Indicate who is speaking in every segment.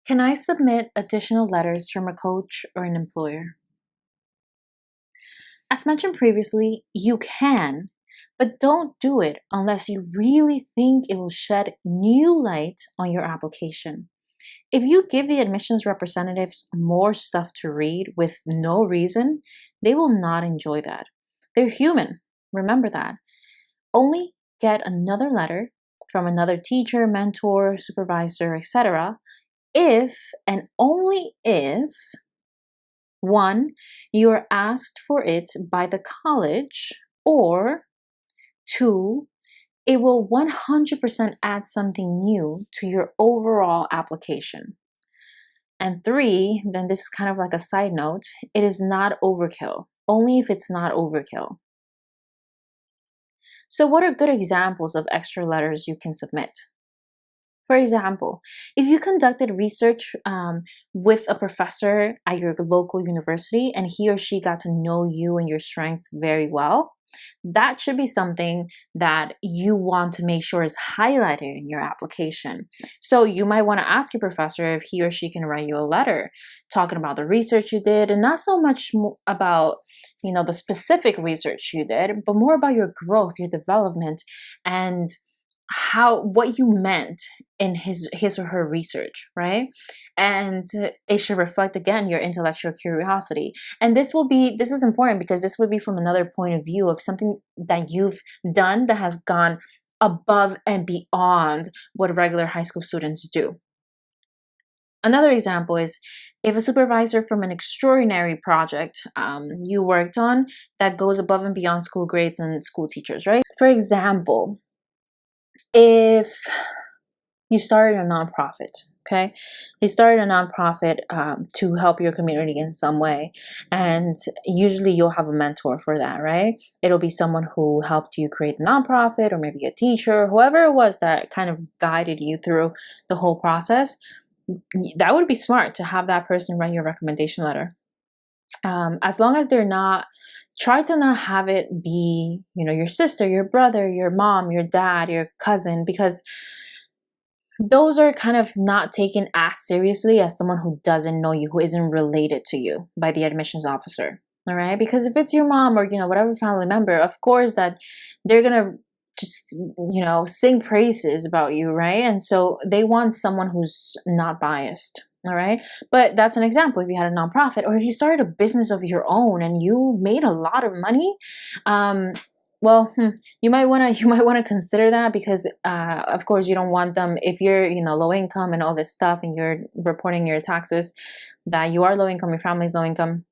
Speaker 1: Can I submit additional letters from a coach or an employer? As mentioned previously, you can, but don't do it unless you really think it will shed new light on your application. If you give the admissions representatives more stuff to read with no reason, they will not enjoy that. They're human. Remember that. Only get another letter from another teacher, mentor, supervisor, etc. if and only if one, you're asked for it by the college, or two, it will 100% add something new to your overall application. And three, then this is kind of like a side note, it is not overkill, only if it's not overkill. So, what are good examples of extra letters you can submit? For example, if you conducted research with a professor at your local university and he or she got to know you and your strengths very well, that should be something that you want to make sure is highlighted in your application. So you might want to ask your professor if he or she can write you a letter talking about the research you did, and not so much about the specific research you did, but more about your growth, your development, and what you meant in his or her research, right? And it should reflect again your intellectual curiosity. And this is important because this would be from another point of view of something that you've done that has gone above and beyond what regular high school students do. Another example is if a supervisor from an extraordinary project you worked on that goes above and beyond school grades and school teachers, right? For example, if you started a nonprofit, okay? You started a nonprofit to help your community in some way. And usually you'll have a mentor for that, right? It'll be someone who helped you create the nonprofit, or maybe a teacher, whoever it was that kind of guided you through the whole process. That would be smart to have that person write your recommendation letter. As long as they're not, try to not have it be, your sister, your brother, your mom, your dad, your cousin, because those are kind of not taken as seriously as someone who doesn't know you, who isn't related to you by the admissions officer. All right. Because if it's your mom or, whatever family member, of course that they're going to just, sing praises about you. Right. And so they want someone who's not biased. All right. But that's an example. If you had a nonprofit, or if you started a business of your own and you made a lot of money, well, you might want to consider that, because of course you don't want them, if you're low income and all this stuff and you're reporting your taxes that you are low income, your family's low income.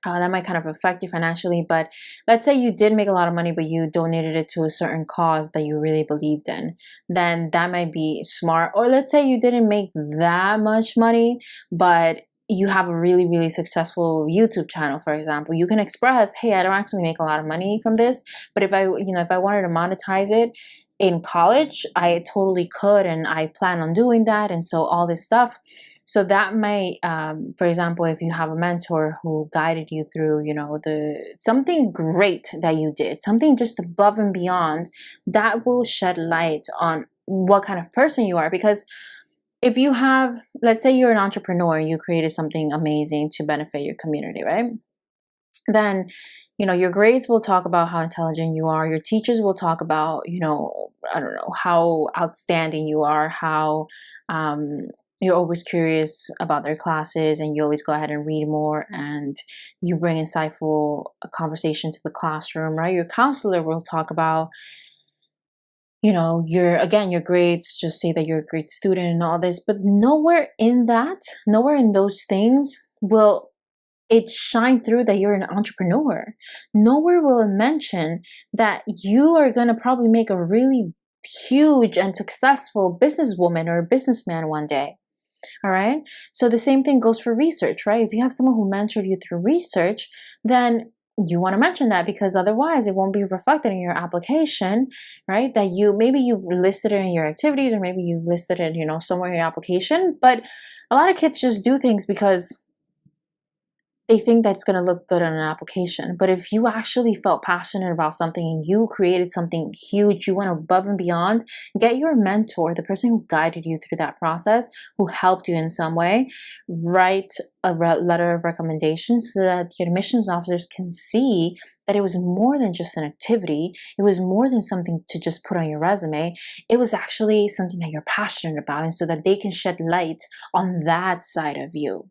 Speaker 1: That might kind of affect you financially. But let's say you did make a lot of money, but you donated it to a certain cause that you really believed in, then that might be smart. Or let's say you didn't make that much money, but you have a really, really successful YouTube channel, for example. You can express, hey, I don't actually make a lot of money from this, but if I wanted to monetize it in college, I totally could, and I plan on doing that, and so all this stuff. So that might, for example, if you have a mentor who guided you through, something great that you did, something just above and beyond, that will shed light on what kind of person you are. Because if you have, let's say you're an entrepreneur, you created something amazing to benefit your community, right? Then, your grades will talk about how intelligent you are. Your teachers will talk about, I don't know, how outstanding you are, how you're always curious about their classes, and you always go ahead and read more, and you bring insightful conversation to the classroom, right? Your counselor will talk about, your grades, just say that you're a great student and all this, but nowhere in those things will it shine through that you're an entrepreneur. Nowhere will it mention that you are going to probably make a really huge and successful businesswoman or businessman one day. All right. So the same thing goes for research, right? If you have someone who mentored you through research, then you want to mention that, because otherwise it won't be reflected in your application, right? That maybe you listed it in your activities, or maybe you listed it, somewhere in your application. But a lot of kids just do things because they think that's going to look good on an application. But if you actually felt passionate about something and you created something huge, you went above and beyond, get your mentor, the person who guided you through that process, who helped you in some way, write a letter of recommendation so that the admissions officers can see that it was more than just an activity. It was more than something to just put on your resume. It was actually something that you're passionate about, and so that they can shed light on that side of you.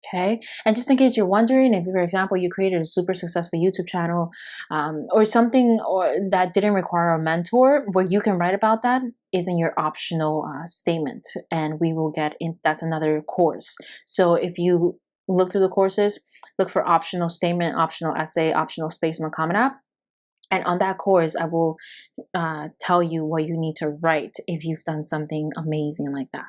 Speaker 1: Okay. And just in case you're wondering, if, for example, you created a super successful YouTube channel or something or that didn't require a mentor, where you can write about that is in your optional statement. And we will get in, that's another course. So if you look through the courses, look for optional statement, optional essay, optional space on the Common App. And on that course, I will tell you what you need to write if you've done something amazing like that.